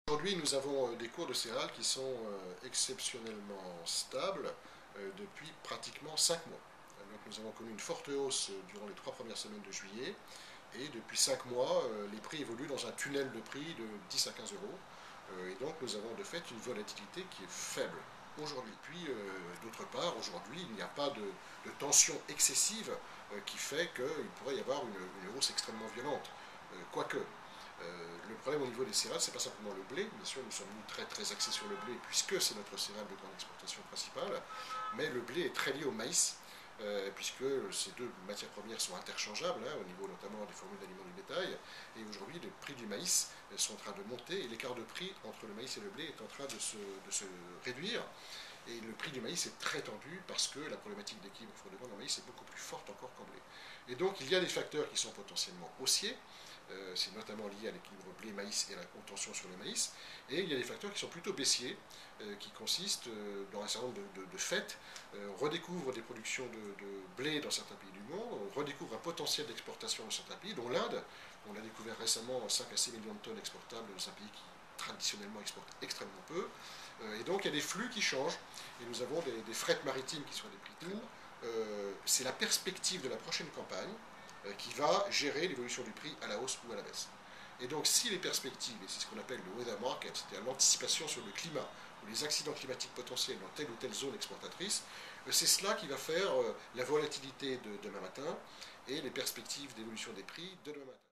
Aujourd'hui, nous avons des cours de céréales qui sont exceptionnellement stables depuis pratiquement 5 mois. Donc, nous avons connu une forte hausse durant les 3 premières semaines de juillet et depuis 5 mois, les prix évoluent dans un tunnel de prix de 10 à 15 euros. Et donc, nous avons de fait une volatilité qui est faible aujourd'hui. Puis, d'autre part, aujourd'hui, il n'y a pas de tension excessive qui fait qu'il pourrait y avoir une hausse extrêmement violente. Quoique, le problème au niveau des céréales, c'est pas simplement le blé. Bien sûr, nous sommes très axés sur le blé, puisque c'est notre céréale de grande exportation principale. Mais le blé est très lié au maïs, puisque ces deux matières premières sont interchangeables, au niveau notamment des formules d'aliments du bétail. Et aujourd'hui, les prix du maïs sont en train de monter, et l'écart de prix entre le maïs et le blé est en train de se réduire. Et le prix du maïs est très tendu parce que la problématique d'équilibre offre-demande en maïs est beaucoup plus forte encore qu'en blé. Et donc il y a des facteurs qui sont potentiellement haussiers, c'est notamment lié à l'équilibre blé-maïs et à la contention sur le maïs, et il y a des facteurs qui sont plutôt baissiers, qui consistent dans un certain nombre de faits. On redécouvre des productions de blé dans certains pays du monde, on redécouvre un potentiel d'exportation dans certains pays, dont l'Inde. On a découvert récemment 5 à 6 millions de tonnes exportables dans un pays qui traditionnellement exporte extrêmement peu. Et donc il y a des flux qui changent, et nous avons des frettes maritimes qui sont à des prix très bas. C'est la perspective de la prochaine campagne qui va gérer l'évolution du prix à la hausse ou à la baisse. Et donc si les perspectives, et c'est ce qu'on appelle le weather market, c'est-à-dire l'anticipation sur le climat, ou les accidents climatiques potentiels dans telle ou telle zone exportatrice, c'est cela qui va faire la volatilité de demain matin et les perspectives d'évolution des prix de demain matin.